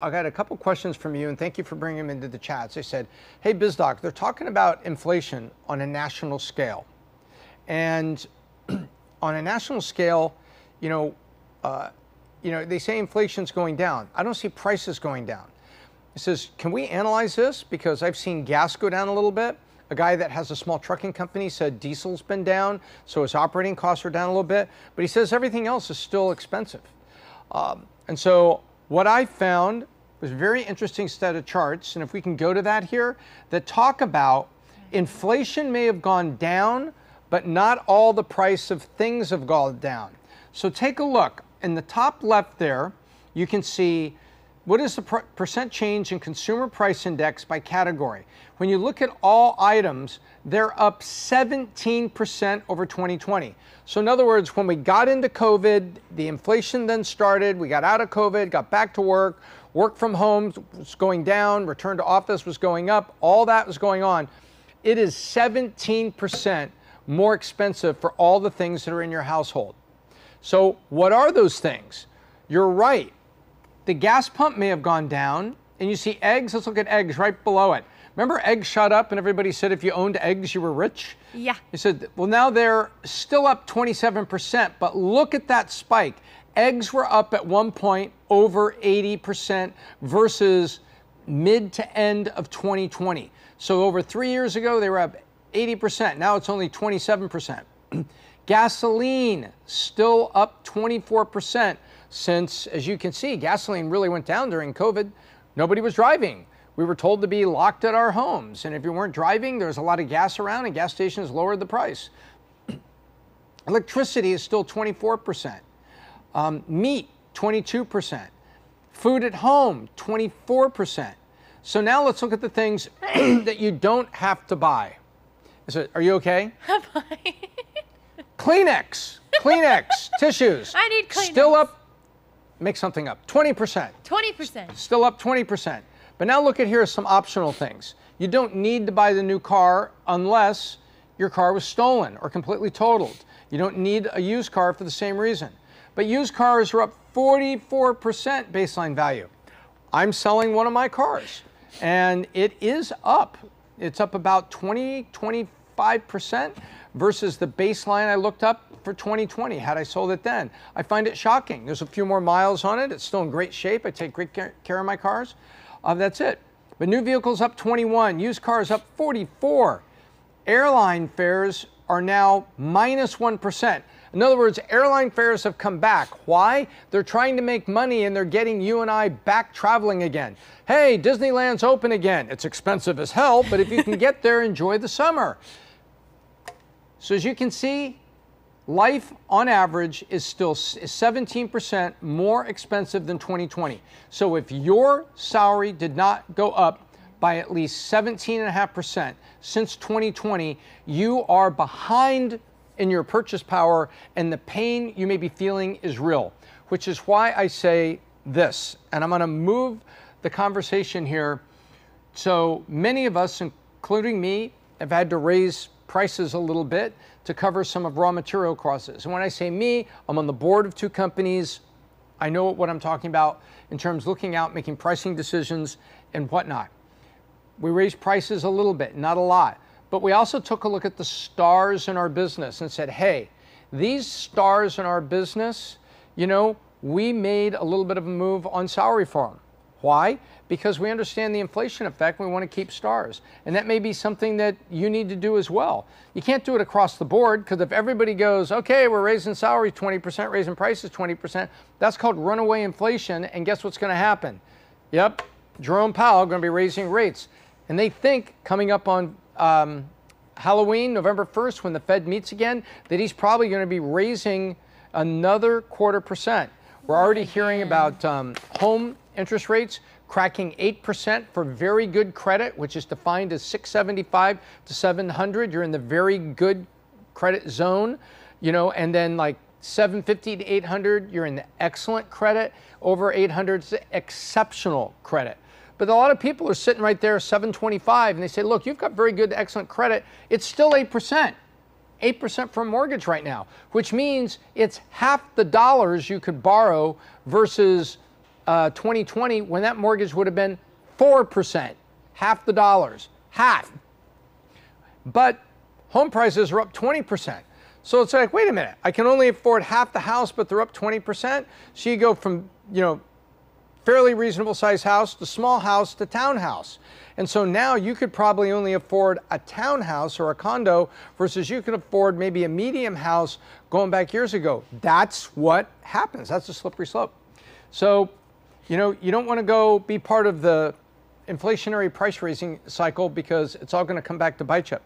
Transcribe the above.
I got a couple questions from you, and thank you for bringing them into the chats. They said, hey, Biz Doc, they're talking about inflation on a national scale. And on a national scale, they say inflation's going down. I don't see prices going down. It says, can we analyze this? Because I've seen gas go down a little bit. A guy that has a small trucking company said diesel's been down, so his operating costs are down a little bit. But he says everything else is still expensive. And so what I found was a very interesting set of charts, and if we can go to that here, that talk about inflation may have gone down, but not all the price of things have gone down. So take a look. In the top left there, you can see what is the percent change in consumer price index by category. When you look at all items, they're up 17% over 2020. So in other words, when we got into COVID, the inflation then started, we got out of COVID, got back to work from home was going down, return to office was going up, all that was going on. It is 17% more expensive for all the things that are in your household. So what are those things? You're right. The gas pump may have gone down, and you see eggs. Let's look at eggs right below it. Remember eggs shot up and everybody said if you owned eggs, you were rich? Yeah. You said, well, now they're still up 27%, but look at that spike. Eggs were up at one point over 80% versus mid to end of 2020. So over 3 years ago, they were up 80%. Now it's only 27%. Gasoline still up 24% since, as you can see, gasoline really went down during COVID. Nobody was driving. We were told to be locked at our homes. And if you weren't driving, there's a lot of gas around and gas stations lowered the price. Electricity is still 24%. Meat, 22%. Food at home, 24%. So now let's look at the things that you don't have to buy. Are you okay? I'm fine. Kleenex, tissues. I need Kleenex. Still up, make something up, 20%. 20%. Still up 20%. But now look at here some optional things. You don't need to buy the new car unless your car was stolen or completely totaled. You don't need a used car for the same reason. But used cars are up 44% baseline value. I'm selling one of my cars, and it is up. It's up about 25% versus the baseline I looked up for 2020, had I sold it then. I find it shocking. There's a few more miles on it. It's still in great shape. I take great care of my cars. That's it. But new vehicles up 21, used cars up 44. Airline fares are now minus 1%. In other words, airline fares have come back. Why? They're trying to make money and they're getting you and I back traveling again. Hey, Disneyland's open again. It's expensive as hell, but if you can get there, enjoy the summer. So as you can see, life on average is still 17% more expensive than 2020. So if your salary did not go up by at least 17.5% since 2020, you are behind in your purchase power, and the pain you may be feeling is real, which is why I say this, and I'm going to move the conversation here. So many of us, including me, have had to raise prices a little bit to cover some of raw material costs. And when I say me, I'm on the board of two companies. I know what I'm talking about in terms of looking out, making pricing decisions and whatnot. We raised prices a little bit, not a lot. But we also took a look at the stars in our business and said, hey, these stars in our business, we made a little bit of a move on salary for them. Why? Because we understand the inflation effect. We want to keep stars. And that may be something that you need to do as well. You can't do it across the board, because if everybody goes, okay, we're raising salaries 20%, raising prices 20%, that's called runaway inflation. And guess what's going to happen? Yep, Jerome Powell going to be raising rates. And they think coming up on Halloween, November 1st, when the Fed meets again, that he's probably going to be raising another 0.25%. We're already hearing about home interest rates cracking 8% for very good credit, which is defined as 675 to 700. You're in the very good credit zone, and then like 750 to 800, you're in the excellent credit. Over 800 is exceptional credit. But a lot of people are sitting right there, 725, and they say, look, you've got very good, excellent credit. It's still 8%. 8% for a mortgage right now, which means it's half the dollars you could borrow versus 2020 when that mortgage would have been 4%, half the dollars, half. But home prices are up 20%. So it's like, wait a minute, I can only afford half the house, but they're up 20%. So you go from, fairly reasonable size house to small house to townhouse. And so now you could probably only afford a townhouse or a condo versus you could afford maybe a medium house going back years ago. That's what happens. That's a slippery slope. So, you don't want to go be part of the inflationary price raising cycle because it's all going to come back to bite you.